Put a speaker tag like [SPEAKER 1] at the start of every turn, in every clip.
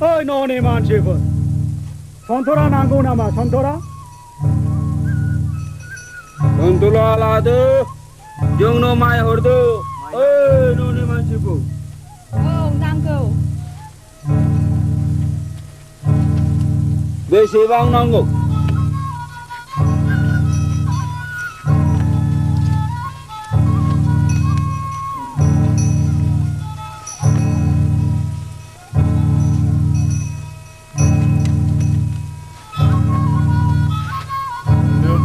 [SPEAKER 1] ओइ न'नि मानसिफोर सन्थरा नांगौ नामा सन्थरा?
[SPEAKER 2] सन्थरा लादो जोंनो माइ हरदो ओइ न'नि मानसिखौ।
[SPEAKER 3] औ नांगौ।
[SPEAKER 2] बेसेबां नांगौ?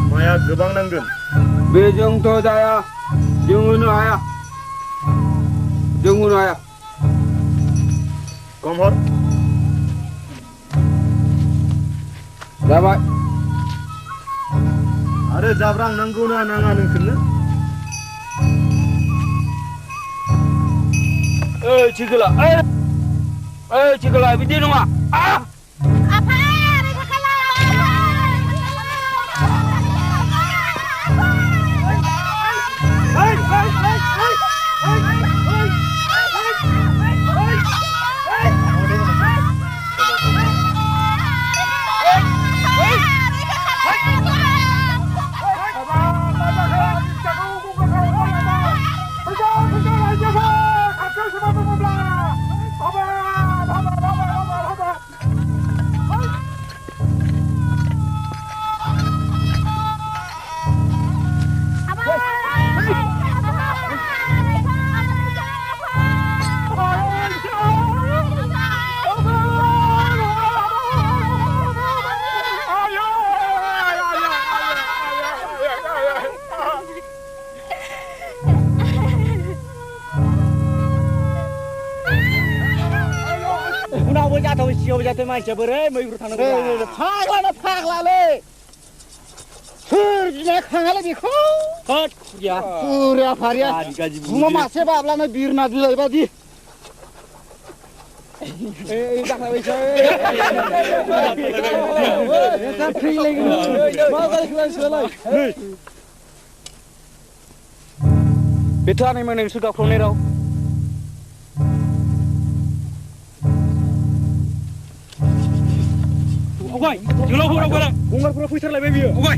[SPEAKER 4] माया गोबां नांगोन।
[SPEAKER 2] बेजोंथ' जाया जों होनो हाया। जों होनो हाया।
[SPEAKER 4] खम हर।
[SPEAKER 2] जाबाय।
[SPEAKER 4] आरो जाब्रां नांगौना नाङा नोंसोरनो?
[SPEAKER 2] ओइ थिखोला ओइ थिखोला बिदि नङा।
[SPEAKER 1] उनावबो जाथाव सिगाङावबो जाथाव मानसिया बोरै मैब्रु थांनांगौ फाग्लाना फाग्लालै सोर गिनाय खाङालै बेखौ होद खुदिया खुरिया फारिया बुङा मासे बाब्लानो बिरना बिलाइ बादि जाखाबायसै मा जालाय बेथ' आंनिमोन नोंसोर गावख्रावनाय राव Ogai, जोंनाव हराव गोनां गंगारफोरा फैथारलायबाय बियो ओगाय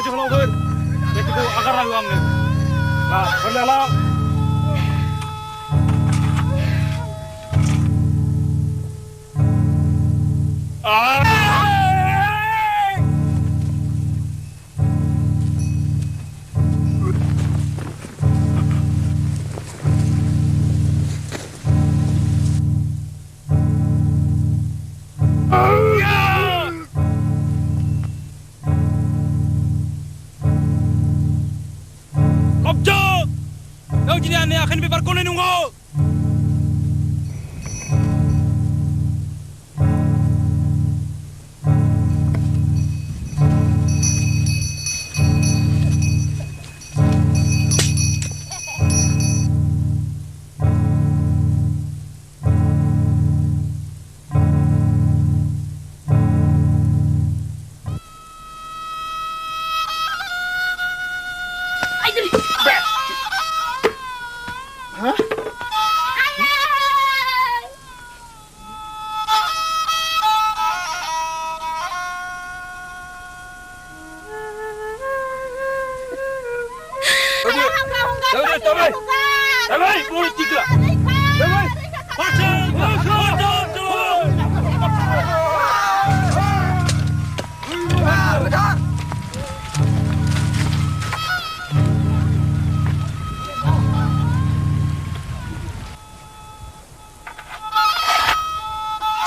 [SPEAKER 1] जोहोलावफोर बेखौ आगारनांगौ आंनो ना हरलाला Ini akan dibarkonin nunggu.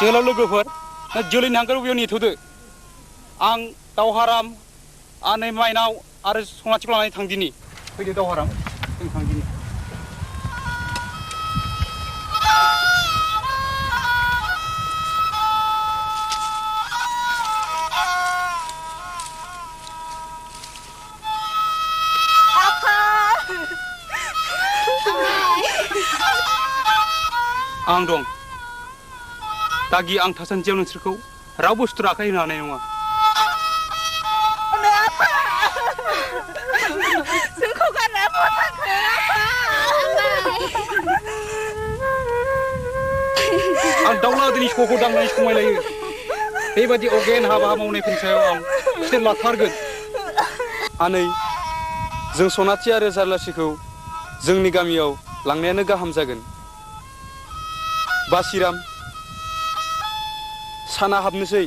[SPEAKER 1] जोहोलाव लोगोफोर जोलैनि हांगार बेयाव नेथ'दो आं दावहाराम आनै माइनाव आरो सनाथिखौ लानानै थांदिनि फैदो दावहाराम जों थांदिनि
[SPEAKER 2] आं दं दागि आं थासान्दियाव नोंसोरखौ रावबो सुथुर आखाय होनो हानाय नङा
[SPEAKER 3] जोंखौ गारना बथाखो
[SPEAKER 2] आं दाउला दिनै सखौ दांनानै समायलायो बेबादि अगेन हाबा मावनायफोरनि सायाव आं खिथेर लाथारगोन आनै जों सनाथि आरो जारलासिखौ जोंनि गामियाव लांनायानो गाहाम जागोन बासिराम साना हाबनोसै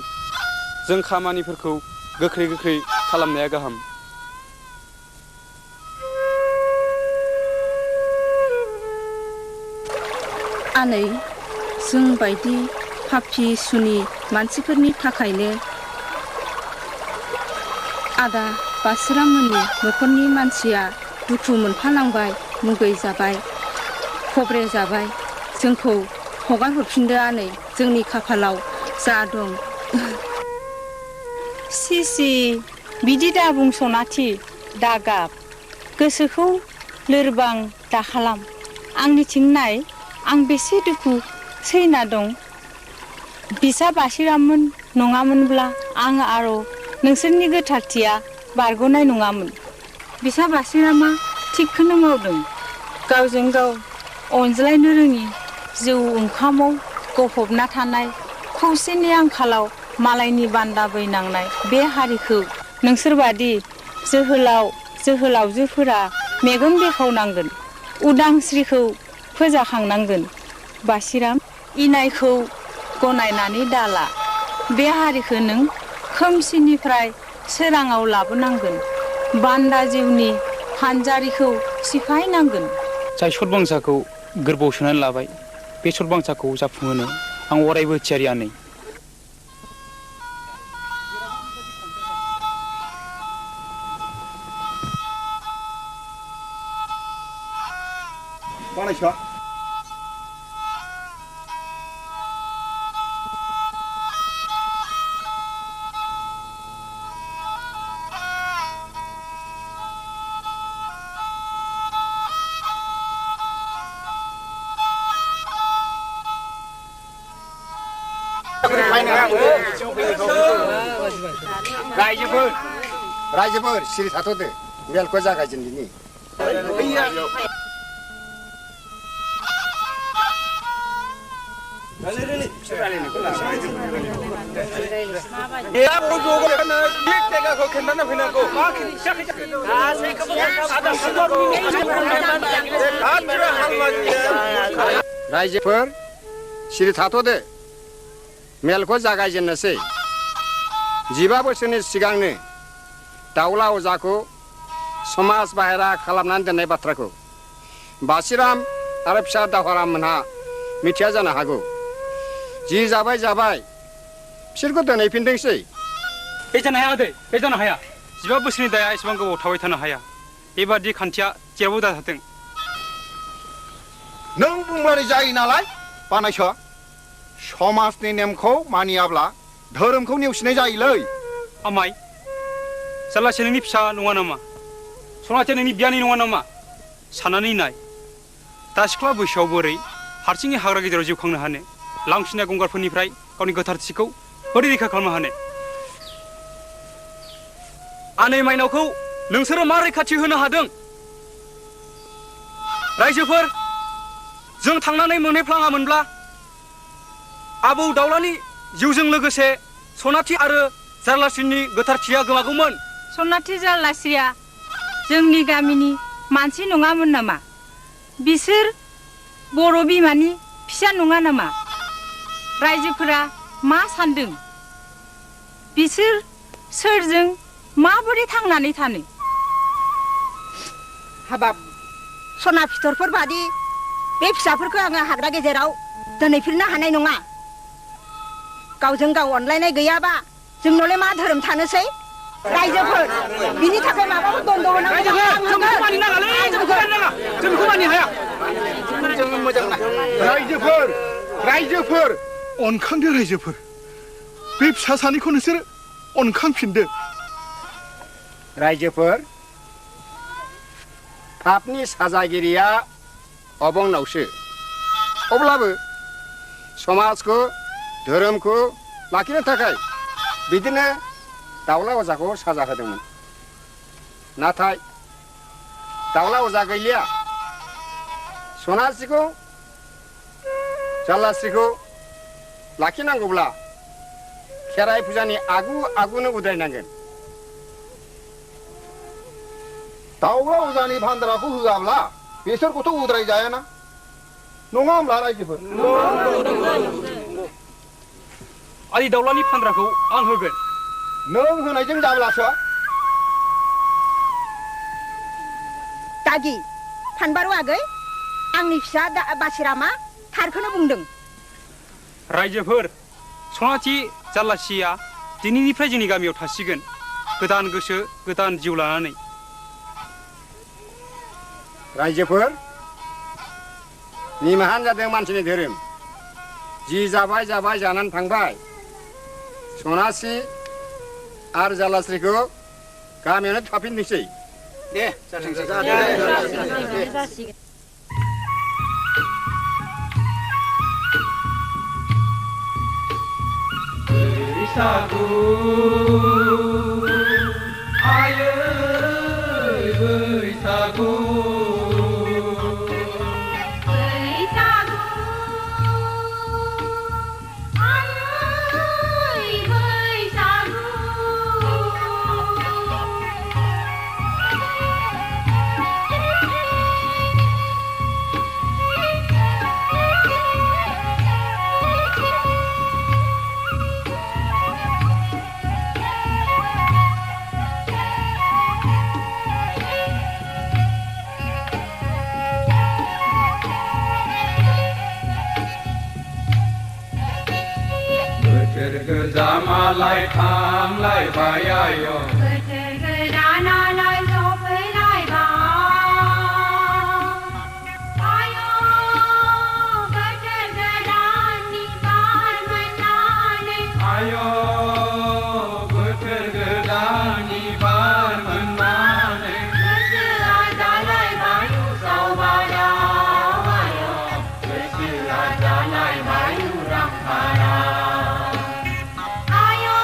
[SPEAKER 2] जों खामानिफोरखौ गोख्रै खालामनाया गाहाम
[SPEAKER 5] आनै जों बायदि पापि सुनि मानसिफोरनि थाखायनो आदा बासिराममोननि न'खरनि मानसिया दुखु मोनफालांबाय मुगै जाबाय खब्रे जाबाय जोंखौ हगार हरफिनदो आनै जोंनि खाफालाव जा दं
[SPEAKER 3] सिसि बिदि दा बुं सनाथि दा गाब गोसोखौ लोरबां दा खालाम आंनिथिं नाय आं बेसे दुखु सैना दं बिसा बासिराममोन नङामोनब्ला आं आरो नोंसोरनि गोथारथिया बारग'नाय नङामोन बिसा बासिरामा थिगखौनो मावदों गावजों गाव अनज्लायनो रोङि जौ ओंखामाव गफबना थानाय खौसेनि आंखालाव मालायनि बान्दा बैनांनाय बे हारिखौ नोंसोरबादि जोहोलावजोफोरा मेगन बेखावनांगोन उदांस्रिखौ फोजाखांनांगोन बासिराम इनायखौ गनायनानै दाला बे हारिखौ नों खोमसिनिफ्राय सोराङाव लाबोनांगोन बान्दा जिउनि फानजारिखौ सिफायनांगोन
[SPEAKER 2] जाय सतबांसाखौ गोरबोआव सोनानै लाबाय बे सतबांसाखौ जाफुंहोनो आं अरायबो थियारि आनै
[SPEAKER 4] बानायसा
[SPEAKER 1] रायजोफोर सिरि थाथ'दो मेलखौ जागायजेनदिनि रायजोफोर सिरि थाथ'दो मेलखौ जागायजेननोसै 15 बोसोरनि सिगांनो दाउला अजाखौ समाज बाहेरा खालामनानै दोननाय बाथ्राखौ बासिराम आरो फिसा दावहाराम मोनहा मिथिया जानो हागौ जि जाबाय बिसोरखौ दोनहैफिनदोंसै
[SPEAKER 2] बे जानो हाया आदै बे जानो हाया 15 बोसोरनि दाया एसेबां गोबाव थाबाय थानो हाया बेबादि खान्थिया जेरावबो दाजाथों
[SPEAKER 1] नों बुंबानो जायो नालाय बानायसा समाजनि नेमखौ मानियाब्ला धोरोमखौ नेवसिनाय जायोलै
[SPEAKER 2] आमाय जारलासे नोंनि फिसा नङा नामा सनाथिया नोंनि बियानै नङा नामा साननानै नाय दा सिख्ला बैसोआव बोरै हारसिङै हाग्रा गेजेराव जिउ खांनो हानो लांसिना गंगारफोरनिफ्राय गावनि गोथारथिखौ बोरै रैखा खालामनो हानो आनै माइनावखौ नोंसोरो मा रैखाथि होनो हादों रायजोफोर जों थांनानै मोनहैफ्लाङामोनब्ला आबौ दाउलानि जिउजों लोगोसे सनाथि आरो जारलासिनि गोथारथिया गोमागौमोन
[SPEAKER 3] सनाथि जारलासिया जोंनि गामिनि मानसि नङामोन नामा बिसोर बर' बिमानि फिसा नङा नामा रायजोफोरा मा सान्दों बिसोर सोरजों माबोरै थांनानै थानो
[SPEAKER 6] हाबाब सना फिथरफोर बादि बे फिसाफोरखौ आङो हाग्रा गेजेराव दोनहैफिननो हानाय नङा गावजों गाव अनलायनाय गैयाबा जोंनावलाय मा धोरोम थानोसै रायजोफोर बिनि थाखाय माबाफोर दन्द
[SPEAKER 4] रायजोफोर अनखांदो रायजोफोर बे फिसा सानैखौ नोंसोर अनखांफिनदो
[SPEAKER 1] रायजोफोर पापनि साजागिरिया अबंनावसो अब्लाबो
[SPEAKER 7] समाजखौ धोरोमखौ लाखिनो थाखाय बिदिनो दाउला अजाखौ साजा होदोंमोन नाथाय दाउला अजा गैलिया सनासिखौ जाल्लास्रिखौ लाखिनांगौब्ला खेराइ फुजानि आगुनो उद्रायनांगोन
[SPEAKER 4] दाउला अजानि भान्दाराखौ होआब्ला बेसोरखौथ' उद्राय जायाना नङा होमब्ला रायजोफोर
[SPEAKER 2] आलि दाउलानि फान्दाखौ आं होगोन
[SPEAKER 4] नों होनायजों जाब्लासो
[SPEAKER 6] दागि फानबारु आगै आंनि फिसा बासिरामा थारखौनो बुंदों
[SPEAKER 2] रायजोफोर सनाथि जाल्लासिया दिनैनिफ्राय जोंनि गामियाव थासिगोन गोदान गोसो गोदान जिउ लानानै
[SPEAKER 7] रायजोफोर निमाहान जादों मानसिनि धोरोम जि जाबाय जानानै थांबाय सनासि आरो जाल्लास्रिखौ गामियावनो थाफिननोसै दे
[SPEAKER 6] जासिगोन
[SPEAKER 8] बैसागु आयै बैसागु Jamalai thamlai bayayo
[SPEAKER 3] Betul gedanalai sopelai ba Ayo betul gedani bar menane
[SPEAKER 8] Ayo betul gedani bar menane
[SPEAKER 3] Betul adalai bayu saubara Ayo betul adalai bayu ramkara Ayo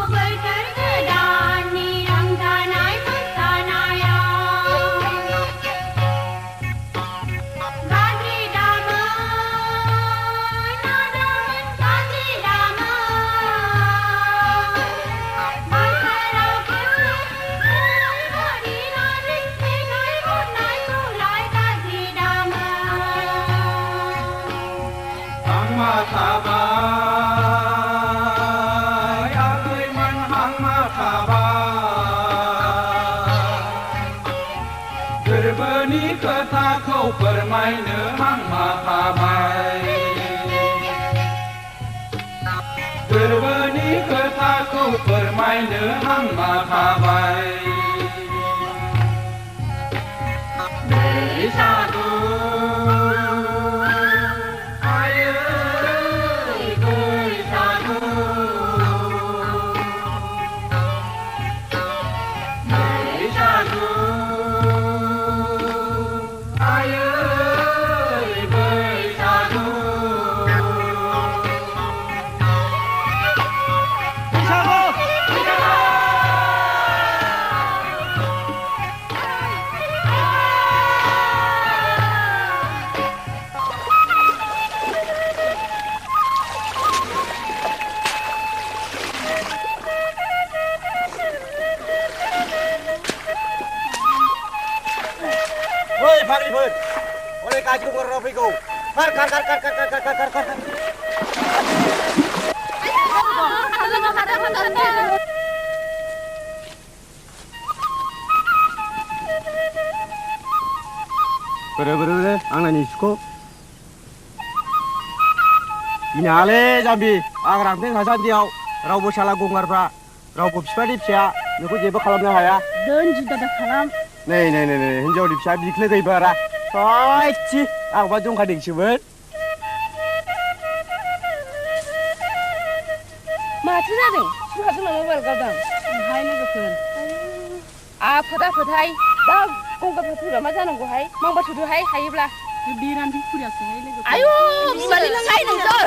[SPEAKER 3] berkerja
[SPEAKER 8] फोरबोनि खोथाखौ फोरमायनो हांमा थाबाय फोरबोनि खोथाखौ फोरमायनो हांमा थाबाय बैसागु
[SPEAKER 1] Fagripun, oleh kaji Rafiqo. Kar.
[SPEAKER 4] Bener-bener आंनि सुखौ गिनाले जाम्बि आं रांथें हासान्दियाव रावबो साला गंगारफ्रा रावबो बिफानि फिसाया नोंखौ जेबो खालामनो हाया
[SPEAKER 6] दोन जुदा खालाम
[SPEAKER 4] नै हिनजावनि फिसा बिख्लो गैबारा सयथि आंबा जंखादोंसोमोन
[SPEAKER 5] माथो जादों सुहाजों मबाइल गारदों हाय लोगोफोर आफोदाफोदहाय दा गंगारफोर फैबा मा जानांगौहाय मावबा थुदोहाय हायोब्ला बेरान्थि खुरियासोहाय लोगोफोर आयौ बिमानि लांहाय नोंसोर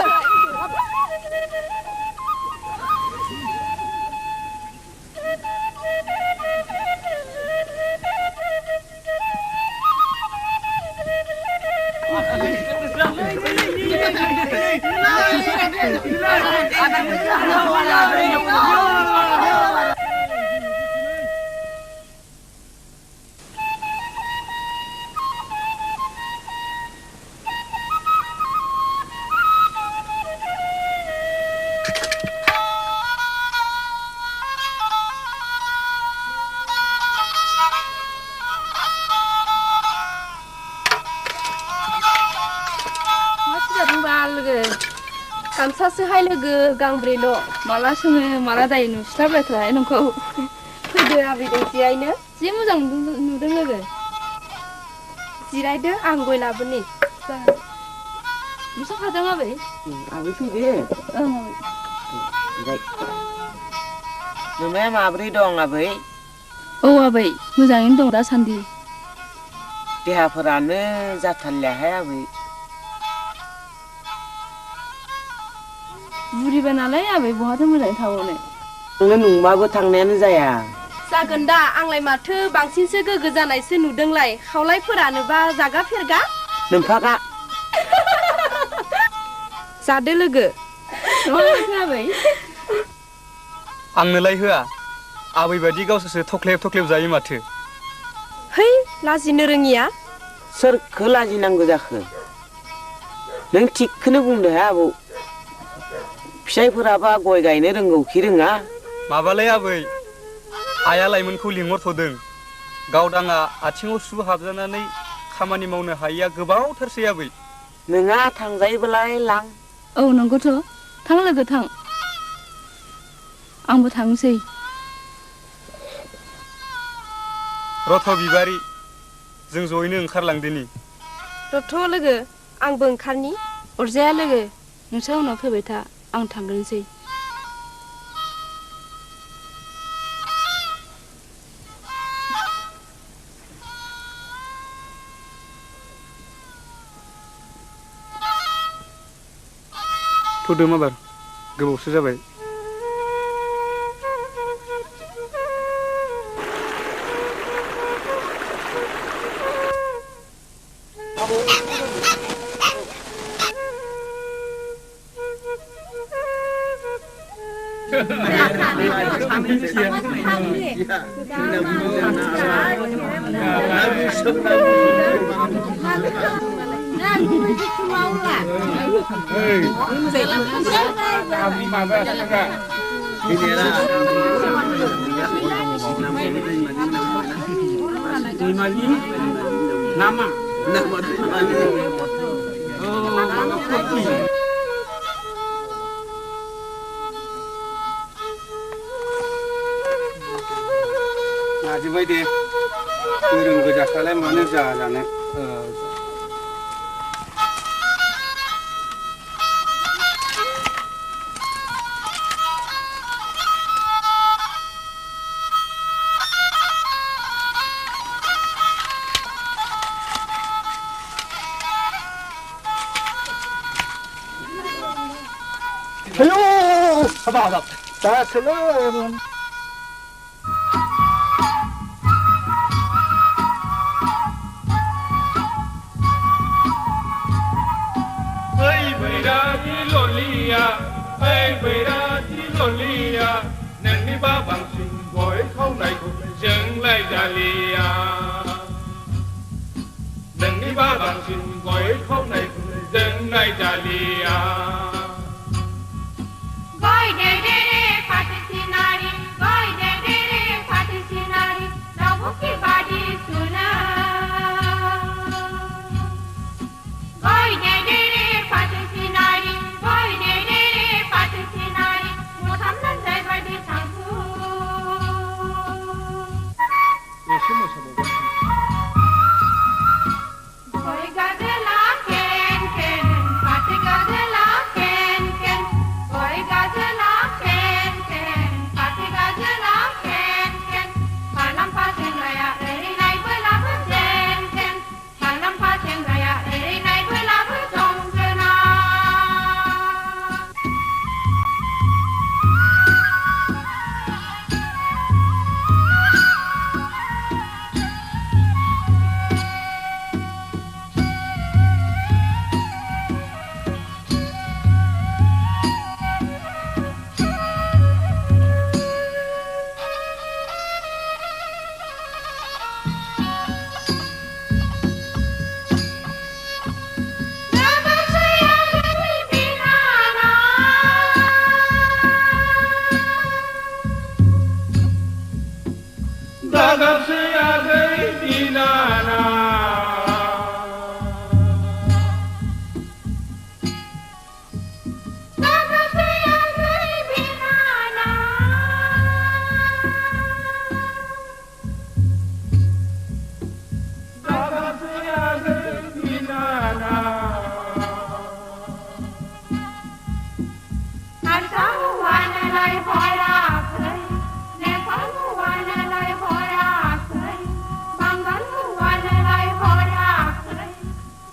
[SPEAKER 5] गामसासोहाय लोगो गांब्रैल' माला सोङो माला दायो नुस्लाबलायथाराहाय नोंखौ फैदो आबैदों जिरायनो जि मोजां नुदों लोगो जिरायदो आं गय लाबोनि नुसोखादों आबै
[SPEAKER 1] आबै फैदो
[SPEAKER 5] ओं आबै
[SPEAKER 1] नोमाया माब्रै दं आबै
[SPEAKER 5] औ आबै मोजाङैनो दं दासान्दि
[SPEAKER 1] देहाफोरानो जाथारलियाहाय आबै
[SPEAKER 5] बुरिबाय नालाय आबै बहाथो मोजाङै थाबावनो
[SPEAKER 1] नोङो नंबाबो थांनायानो जाया
[SPEAKER 5] जागोन दा आंलाय माथो बांसिनसो गोग्गो जानायसो नुदोंलाय खावलायफोरानोबा जागा फेरगा
[SPEAKER 1] नोमफागा
[SPEAKER 5] जादो लोगो आबै
[SPEAKER 2] आंनोलाय होआ आबै बायदि गावसोरसो थख्लेब जायो माथो
[SPEAKER 5] है लाजिनो रोङिया
[SPEAKER 1] सोरखौ लाजिनांगौ जाखो नों थिगखौनो बुंदोहाय आबौ फिसाइफोराबा गय गायनो रोंगौखि रोङा
[SPEAKER 2] माबालाय आबै आइया लाइमोनखौ लिंहरथ'दों गावदाङा आथिङाव सु हाबजानानै खामानि मावनो हायैया गोबावथारसै आबै
[SPEAKER 1] नोंहा थांजायोब्लाय लां
[SPEAKER 5] औ नंगौथ' थां लोगो थां आंबो थांसै
[SPEAKER 2] रथ' बिबारि जों जयैनो ओंखारलांदोनि
[SPEAKER 5] रथ' लोगो आंबो ओंखारनि अरजाया लोगो नोंसोर उनाव फैबाय था आं थांग्रोनोसै
[SPEAKER 2] थ'दो माबार गोबावसो जाबाय
[SPEAKER 1] Ini Nama.
[SPEAKER 4] Nama Tumani. Oh,
[SPEAKER 2] Baidi, turun ke jalan mana jalan?
[SPEAKER 1] Ayo, apa? Tak selesai.
[SPEAKER 8] Nâng ba bằng xin gọi khâu này cũng dừng lại ra lìa. Nâng ba bằng xin gọi khâu này cũng dừng lại ra lìa.
[SPEAKER 3] Gọi để phát xin nari, gọi để phát xin nari, đâu có cái bà đi suna. Gọi để phát xin nari, gọi để phát xin nari, một thắm lần dài bà đi thẳng phu. Gọi gazela ken ken, phát gazela ken ken, gọi gazela ken ken, phát gazela ken ken, malam pasien raya eri nai bela berjen ken, malam pasien raya eri nai bela berjong kena.
[SPEAKER 8] Dagap saya gay dinana.
[SPEAKER 3] Dagap saya gay binana.
[SPEAKER 8] Dagap saya gay dinana.
[SPEAKER 3] Harsamu wana lai horak hai, Nepalmu wana lai horak hai, Bengalmu wana lai horak hai,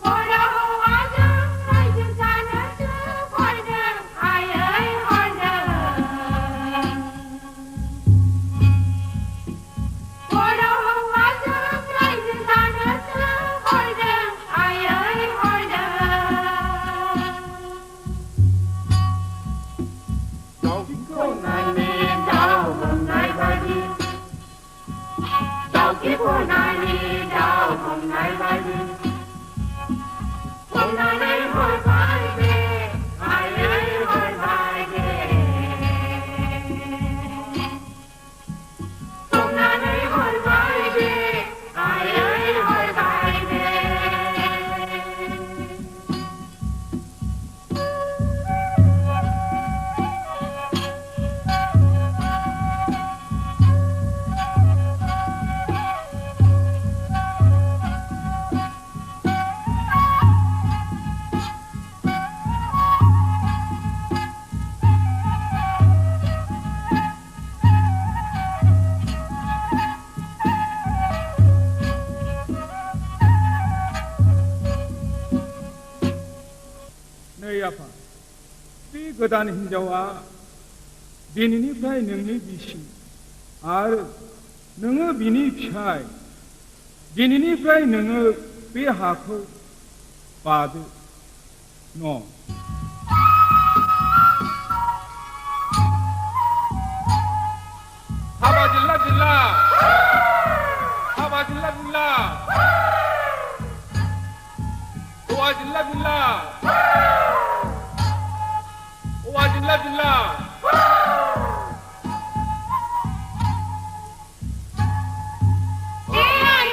[SPEAKER 3] Horak aja lai jana se horak ayai horak, Horak aja lai jana se horak ayai horak. Đau kiếp hôm nay đi, đau hôm nay bay đi. Hôm nay hồi vai về, ai ấy hồi vai về. Hôm nay hồi vai về, ai ấy hồi vai về.
[SPEAKER 8] Nei apa? Bi godan hinjawa dininiफ्राय नोंनि बिसि आरो नोङो बिनि फिसाय दिनैनिफ्राय नोङो बे हाखौ बादो न' हाबा जिल्ला जिल्ला हाबा जिल्ला जिल्ला हौवा जिल्ला जिल्ला हौवा जिल्ला जिल्ला
[SPEAKER 3] Ai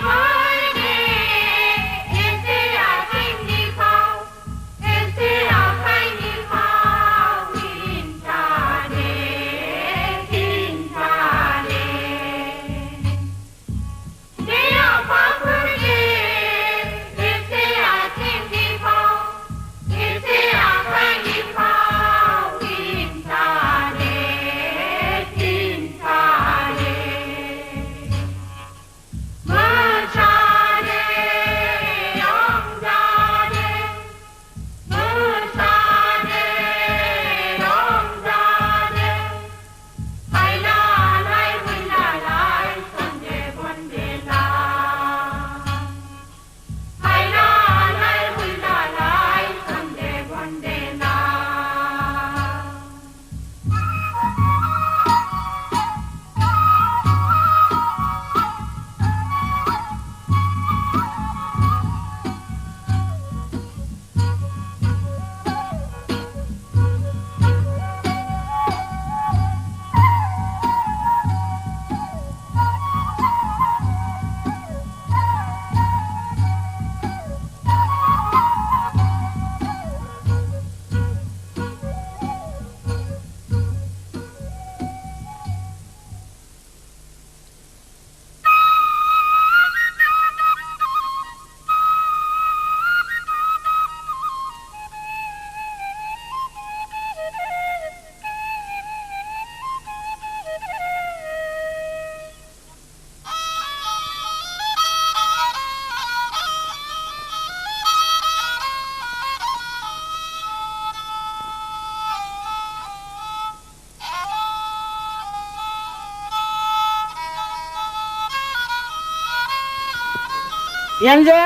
[SPEAKER 9] बिहामजो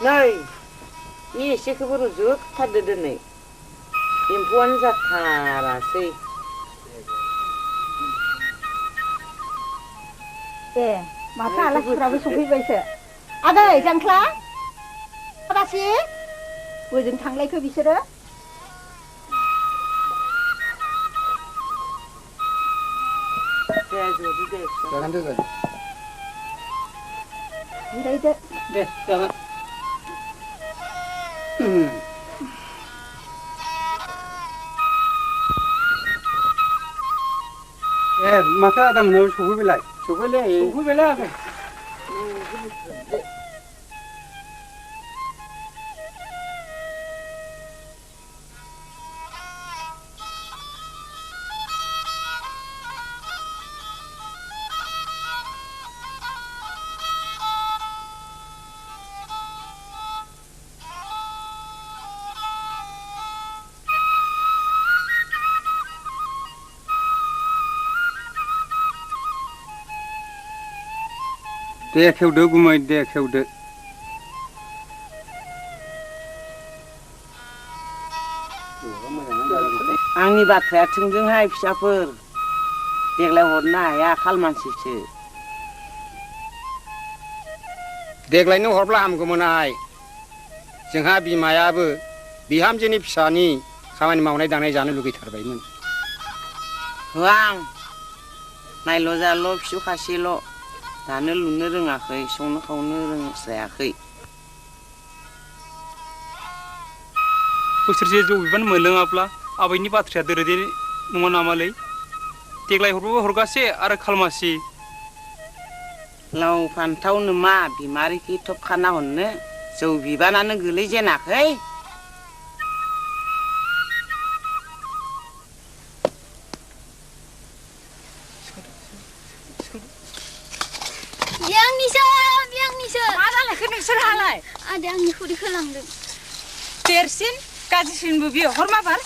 [SPEAKER 9] नै एसेखौबो रुजुथारदो दिनै एम्फौआनो जाथारासै
[SPEAKER 6] ए माथो आलासिफोराबो सफैबायसो आदै जांख्ला बासि बोजों थांलायखो बिसोरो
[SPEAKER 7] जागोन दे जागोन
[SPEAKER 6] जिरायदो
[SPEAKER 2] दे जागोन
[SPEAKER 4] ए माथो आदा मोनाव सफैबायलाय
[SPEAKER 2] सफैबायलै
[SPEAKER 4] दे खेवदो गुमै दे खेवदो
[SPEAKER 9] आंनि बाथ्राया थोंजोंहाय फिसाफोर देग्लाय हरनो हाया खालमानसिसो
[SPEAKER 7] देग्लायनो हरब्ला हामगौमोनहाय जोंहा बिमायाबो बिहामजोनि फिसानि खामानि मावनाय दांनाय जानो लुगैथारबायमोन
[SPEAKER 9] होआ आं नायल' जाल' फिसौ खासेल' दानो लुनो रोङाखै संनो खावनो रोंस्रायाखै
[SPEAKER 2] बोसोरसे जौ बिबान मोनलोङाब्ला आबैनि बाथ्राया दोरोदे नङा नामालै देग्लाय हरबाबो हरगासे आरो खालमासि
[SPEAKER 9] लाव फान्थावनो मा बिमारिखि थबखाना हरनो जौ बिबानानो गोलैजेनाखै
[SPEAKER 3] बियांनिसो
[SPEAKER 6] मा जालायखो नोंसोरहालाय
[SPEAKER 3] आदै आंनि खुदैखौ लांदों
[SPEAKER 6] देरसिन गाज्रिसिनबो बियो हर माबार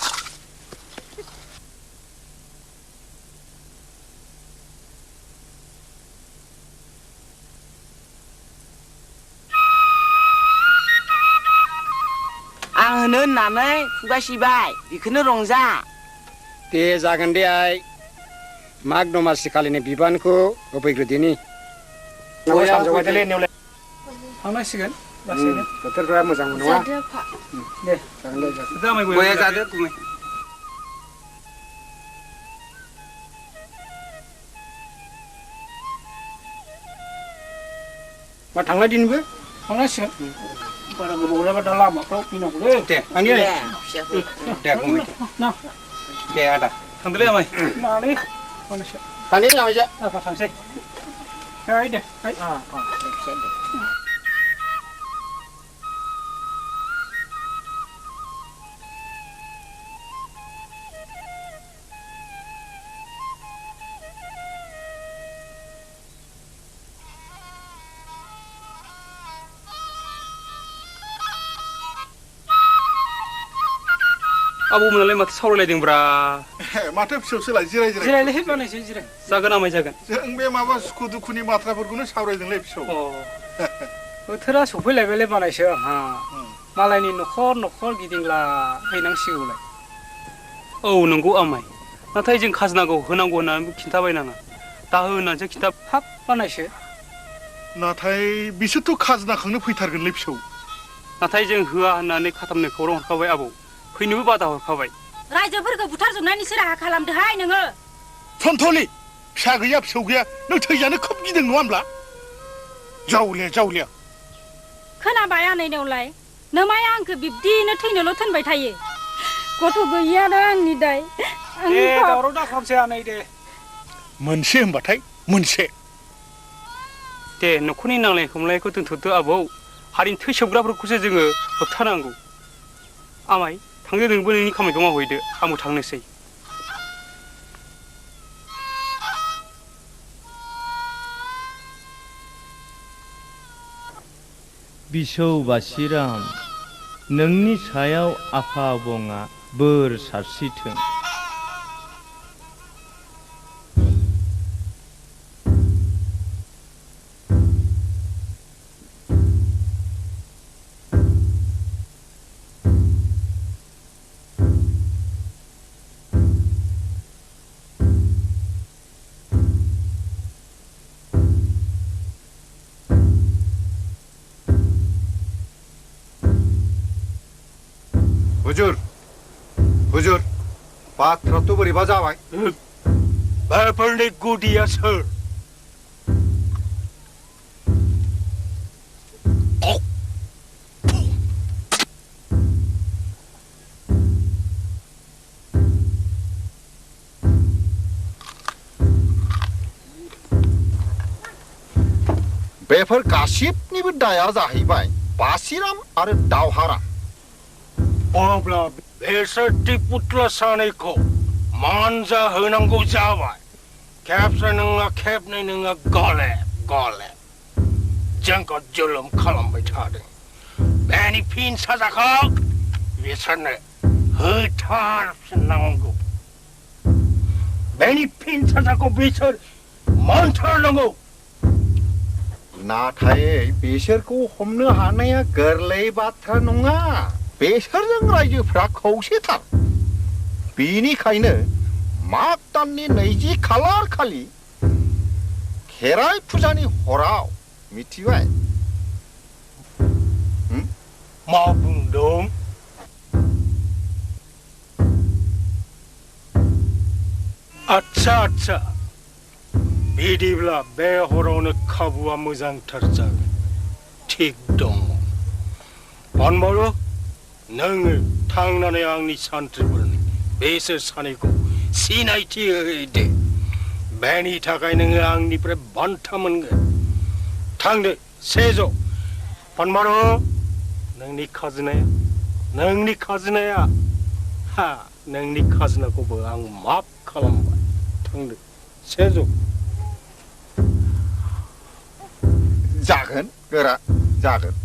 [SPEAKER 9] आं होनो होननानै खुगा सिबाय बेखौनो रंजा
[SPEAKER 7] दे जागोन दे आइ माग दमासि खालिनि बिबानखौ होफैग्रोदिनि
[SPEAKER 2] थांनांसिगोन लासैनो
[SPEAKER 7] बोथोरफ्रा मोजां नङा
[SPEAKER 3] जादो आफा
[SPEAKER 2] दे
[SPEAKER 7] जागोन दे
[SPEAKER 2] जामाय
[SPEAKER 4] गया जादो गुमै
[SPEAKER 7] मा थांनाय दिनबो
[SPEAKER 2] थांनांसिगोन बारा गोबाव जाबा दा लामाफ्राव फैनांगौलै
[SPEAKER 4] दे
[SPEAKER 7] थांनि
[SPEAKER 9] दे फिसाफोर
[SPEAKER 4] दे गुमै
[SPEAKER 2] ना
[SPEAKER 4] दे आदा
[SPEAKER 2] थांदोलै आमाय नालै थांनोसै
[SPEAKER 7] थांनि लामायजा
[SPEAKER 2] आफा थांसै दे आबौमोनालाय माथो सावरायलायदोंब्रा
[SPEAKER 8] माथो फिसौसोलाय जिराय जिराय
[SPEAKER 2] जिरायलै बानायसै जिराय जागोन आमाय जागोन
[SPEAKER 8] जों बे माबा सुखु दुखुनि बाथ्राफोरखौनो सावरायदोंलै फिसौ
[SPEAKER 2] बोथोरा सफैलायबायलै बानायसो आंहा मालायनि न'खर न'खर गिदिंला हैनांसिगौलाय औ नंगौ आमाय नाथाय जों खाजोनाखौ होनांगौ होननानै खिन्थाबाय नाङा दा होनानैसो खिन्था हाब बानायसो
[SPEAKER 8] नाथाय बिसोरथ' खाजोनाखौनो फैथारगोनलै फिसौ
[SPEAKER 2] नाथाय जों होआ होननानै खाथामनो खौरां हरखाबाय आबौ फैनोबो बादा हरखाबाय
[SPEAKER 6] रायजोफोरखौ बुथारजोबनायनिसो राहा खालामदोहाय नोङो
[SPEAKER 8] सन्थ'लि फिसा गैया फिसौ गैया नों थैजानो खोब गिदों नङा होमब्ला जावलिया
[SPEAKER 6] खोनाबाय आनैनावलाय नोमाया आंखौ बिब्दिनो थैनोल' थोनबाय थायो गथ' गैयाना आंनि दाय
[SPEAKER 2] दे दावराव दाखालामसै आनै दे
[SPEAKER 8] मोनसे होनबाथाय मोनसे
[SPEAKER 2] दे न'खरनि नांलाय खमलायखौ दोनथ'दो आबौ हारिनि थै सोबग्राफोरखौसो जोङो होबथानांगौ आमाय थांदो नोंबो नोंनि खामानिखौ मावहैदो आंबो थांनोसै
[SPEAKER 10] बिसौ बासिराम नोंनि सायाव आफा आबंआ बोर सारस्रिथों
[SPEAKER 8] हुजुर हुजुर बाथ्राथ' बोरैबा जाबाय
[SPEAKER 11] बेफोरनि गुदिया सोर
[SPEAKER 8] बेफोर गासिबनिबो दाया जाहैबाय बासिराम आरो दावहारा
[SPEAKER 11] अब्ला बेसोर टिपुत्ला सानैखौ मानजा होनांगौ जाबाय खेबसे नङा खेबनै नङा गले गले जोंखौ जुलुम खालामबाय थादों बेनि फिन साजाखौ बिसोरनो होथारफिननांगौ बेनि फिन साजाखौ बिसोर मोनथारनांगौ
[SPEAKER 8] नाथाय बिसोरखौ हमनो हानाया गोरलै बाथ्रा नङा बेसोरजों रायजोफ्रा खौसेथार बेनिखायनो माग दाननि 20 खालार खालि खेराइ फुजानि हराव मिथिबाय
[SPEAKER 11] मा बुंदों आच्छा बिदिब्ला बे हरावनो खाबुआ मोजांथार जागोन थिग दं पानबारु नोङो थांनानै आंनि सान्थ्रिफोरनो बेसोर सानैखौ सिनायथि होदो बेनि थाखाय नोङो आंनिफ्राय बान्था मोनगोन थांदो सेजौ पानबारु नोंनि खाजोनाया नोंनि खाजोनाखौबो आं माफ खालामबाय थांदो सेजौ
[SPEAKER 8] जागोन गोरा जागोन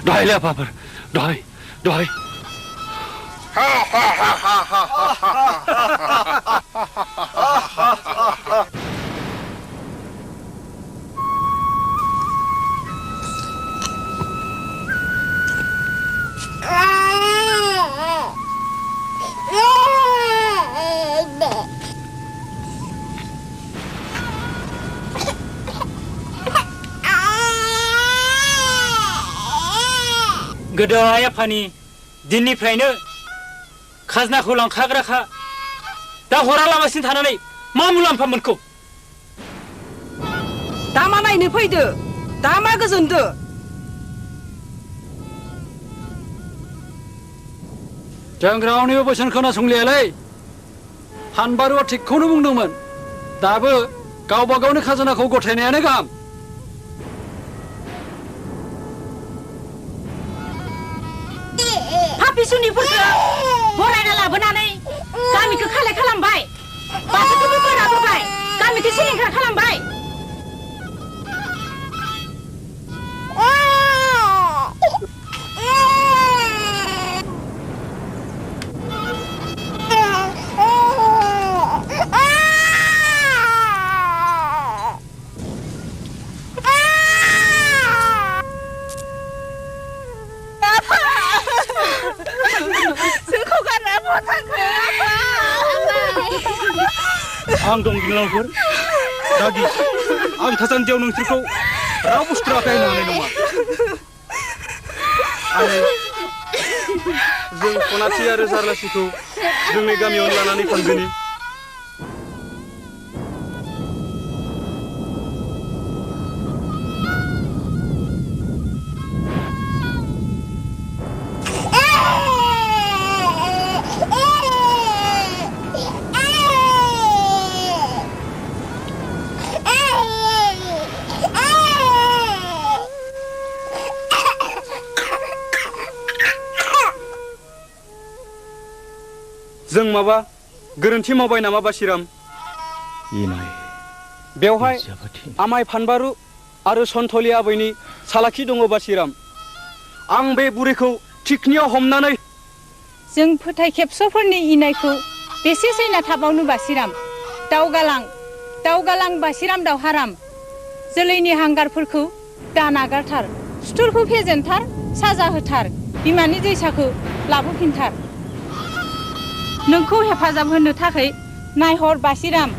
[SPEAKER 2] Đòi là Papa, đòi.
[SPEAKER 12] गोदोहाय आफानि दिननिफ्रायनो खाजनाखौ लांखाग्राखा दा हरालाबासिनो थानानै मा मुलाम्फा मोनखौ
[SPEAKER 6] दा मा नायनो फैदो दा मा गोजोनदो
[SPEAKER 13] जों रावनिबो बोसोन खोनासंलियालै फानबारुआ थिगखौनो बुंदोंमोन दाबो गावबा गावनि खाजोनाखौ गथायनायानो गाहाम
[SPEAKER 6] पापिसुनिफोरखौ बरायना लाबोनानै गामिखौ खालाय खालामबाय बाथौखौबो बोराबोबाय गामिखौ सिलिंखार खालामबाय
[SPEAKER 2] आं दं बिनानावफोर दागि आं थासान्दियाव नोंसोरखौ रावबो सुथुराखै होननो हानाय नङा जों सनाथि आरो जारलासिखौ जोंनि गामियावनो लानानै थांगोनि जों माबा गोरोन्थि मावबाय नामा बासिराम बेवहाय आमाय फानबारु आरो सन्थलि आबैनि सालाखि दङ बासिराम आं बे बुरैखौ थिखनियाव हमनानै
[SPEAKER 5] जों फोथाय खेबस'फोरनि इनायखौ बेसे सैना थाबावनो बासिराम दावगालां बासिराम दावहाराम जोलैनि हांगारफोरखौ दा नागारथार सुथुरखौ फेजेनथार साजा होथार बिमानि दैसाखौ लाबोफिनथार नोंखौ हेफाजाब होनो थाखाय नायहर बासिराम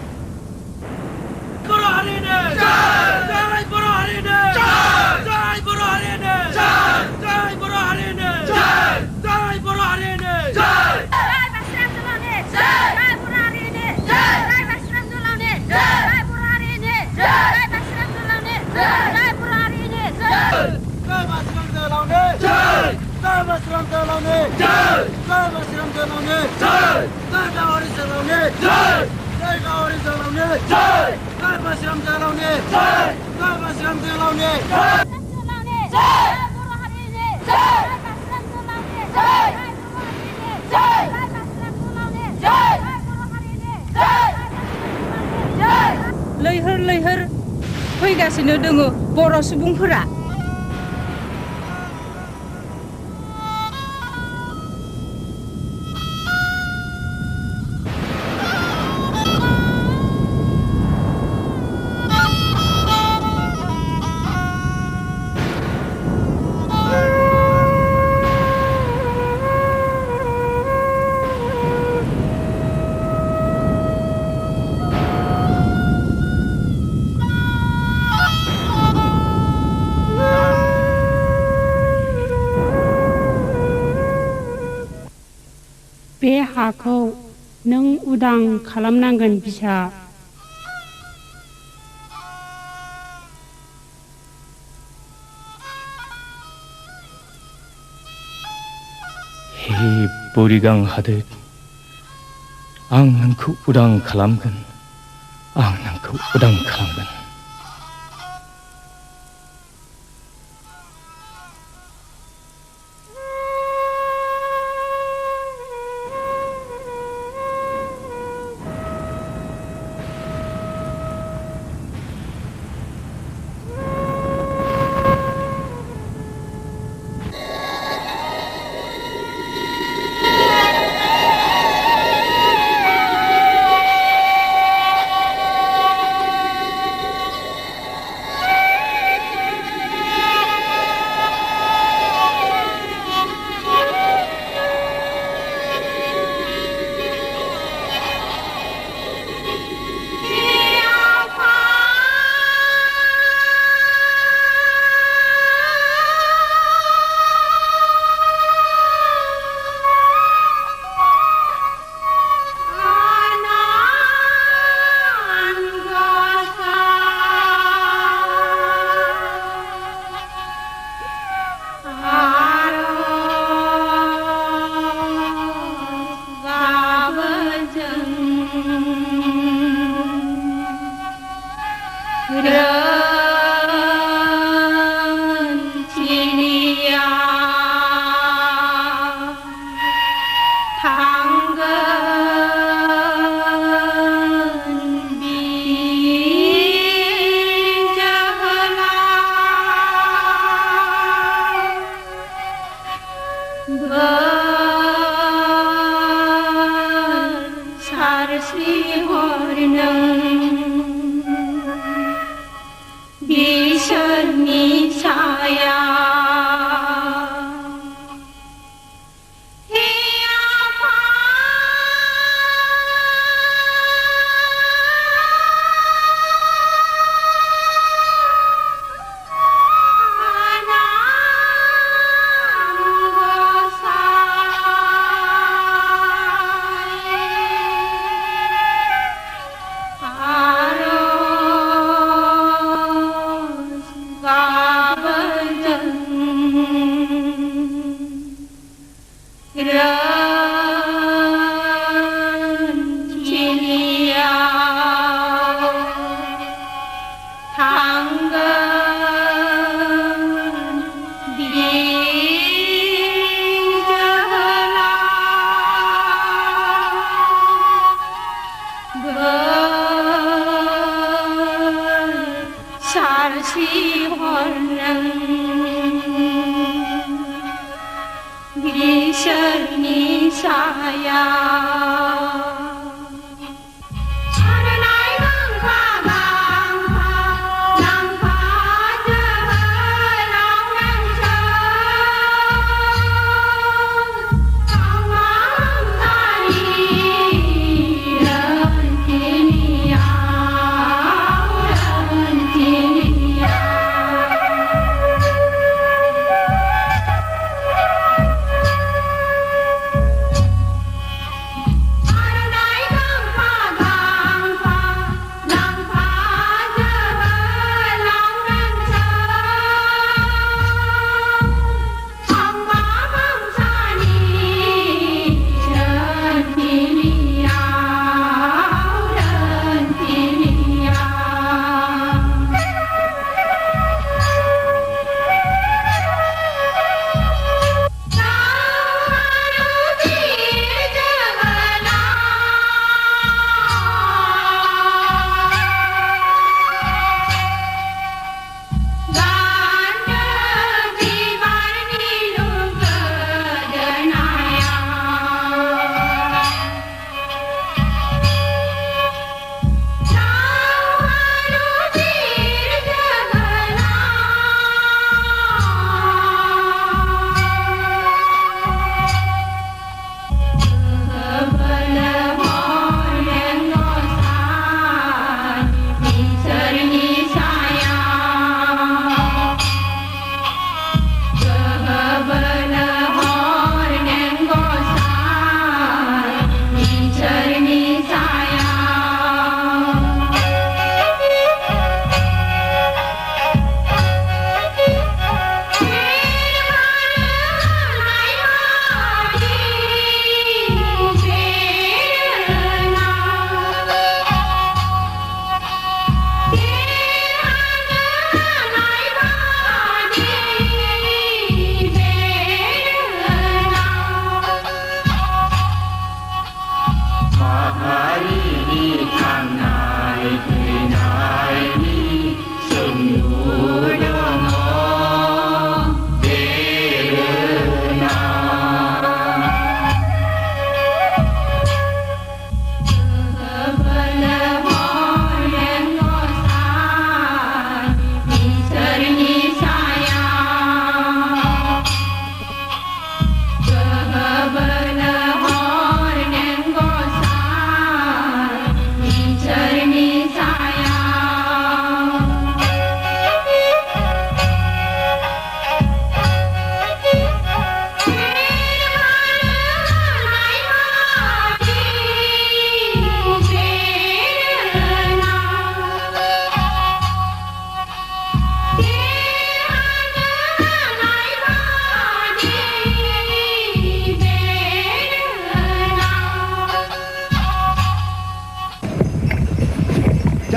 [SPEAKER 12] बर' हारिनो जय बर' हारिनो जय बर' हारिनो जय बर' हारिनो जय बर' हारिनो जय बासिराम दुलाने जय बर' हारिनो जय बासिराम दुलाने जय बर' हारिनो जय बासिराम दुलाने जय बर' हारिनो जय बासिराम दुलाने जय बासिराम दुलाने जय बासिराम दुलाने जय गावरि दुलाने जय गावरि दुलाने जय बासिराम दुलाने जय बासिराम दुलाने जय बर' हारिनि जय बासिराम दुलाने जय बर' हारिनि जय बासिराम दुलाने जय बर' हारिनि
[SPEAKER 5] लैहोर लैहोर फैगासिनो दङ बर' सुबुंफोरा
[SPEAKER 14] बे हाखौ नों उदां खालामनांगोन बिसा
[SPEAKER 10] हे बोरिगां हादोर आं नोंखौ उदां खालामगोन आं नोंखौ उदां खालामगोन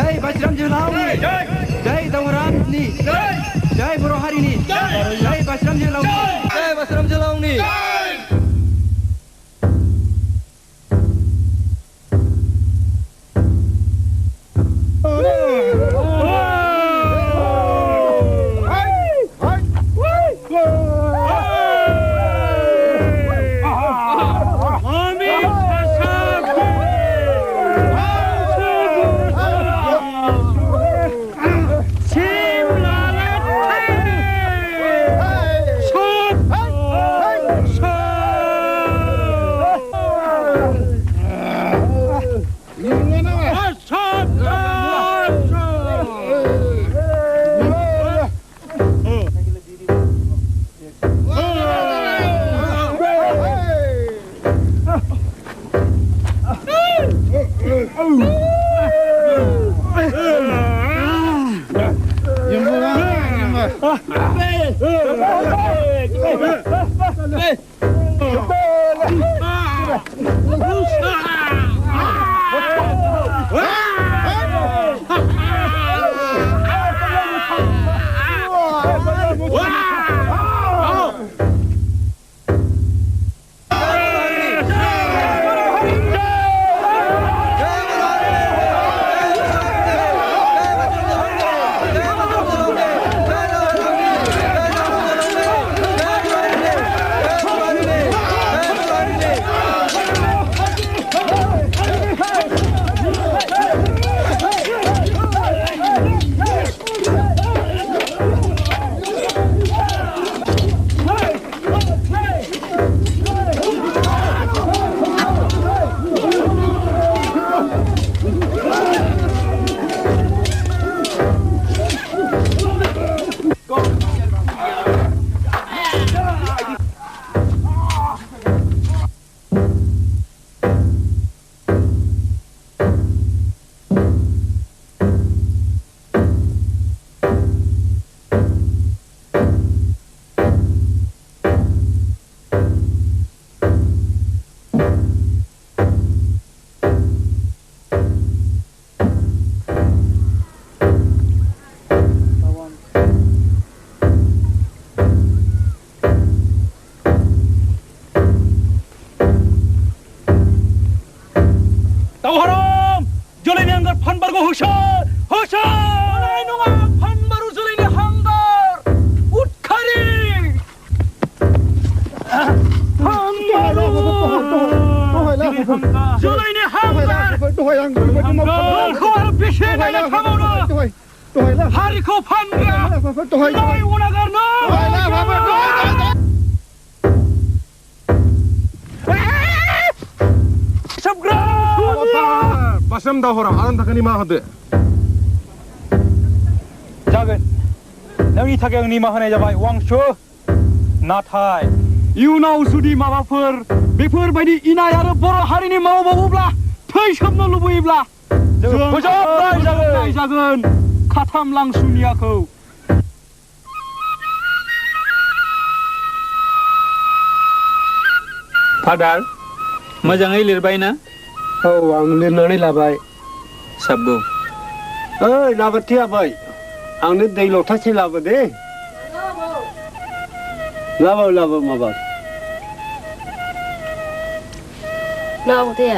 [SPEAKER 15] जय बासिराम जोहोलावनि जय दावहारामनि जय बर' हारिनि जय बासिराम जोहोलावनि जय बासिराम जोहोलावनि
[SPEAKER 2] दावहाराम जोलैनि हांगार फानबारगौ होसोर होनाय नङा फानबारु जोलैनि हांगार उदखारि जोलैनि हांगारखौ आरो बेसे नायनो थाबावनो हारिखौ फानग्रा नै अनागारनो
[SPEAKER 8] बासिराम दावहाराम आंनि थाखाय निमाहा होदो
[SPEAKER 2] जागोन नोंनि थाखाय आं निमाहा होनाय जाबाय वांसु नाथाय इयुनाव जुदि माबाफोर बेफोरबायदि इनाय आरो बर' हारिनि मावबावोब्ला थै सोबनो लुबैयोब्ला जों फोजोबनाय जागोन खाथाम लांसुनियाखौ
[SPEAKER 10] फादार मोजाङै लिरबाय ना
[SPEAKER 16] औ आं लिरनानै लाबाय
[SPEAKER 10] साबगौ
[SPEAKER 16] ओइ लाबोथि आबै आंनो दै लथासे लाबो दे लाबो माबा
[SPEAKER 17] लाबो दे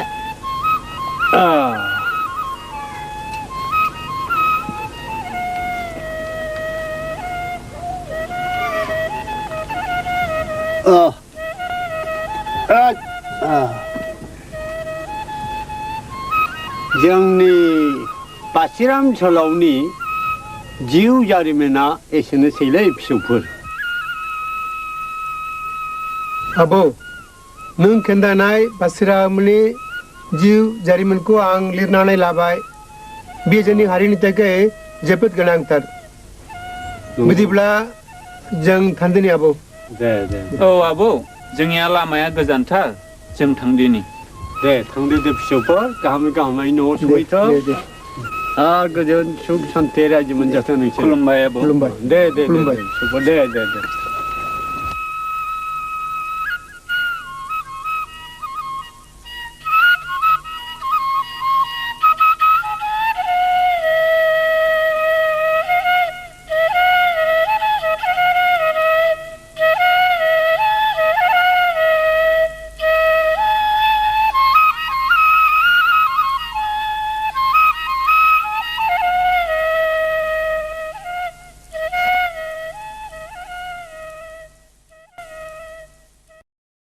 [SPEAKER 16] जोंनि बासिराम जोहोलावनि जिउ जारिमिना एसेनोसैलै फिसौफोर आबौ नों खोन्थानाय बासिरामनि जिउ जारिमिनखौ आं लिरनानै लाबाय बे जोंनि हारिनि थाखाय जोबोद गोनांथार बिदिब्ला जों थांदिनि आबौ
[SPEAKER 10] दे औ आबौ जोंनिया लामाया गोजानथार जों थांदिनि
[SPEAKER 16] दे थांदो फिसौफोर गाहामै न'आव सहैथों गोजोन सुख सान्थि रायजो मोनजाथों नोंसोर
[SPEAKER 10] खुलुमबाय आबौ
[SPEAKER 16] खुलुमबाय दे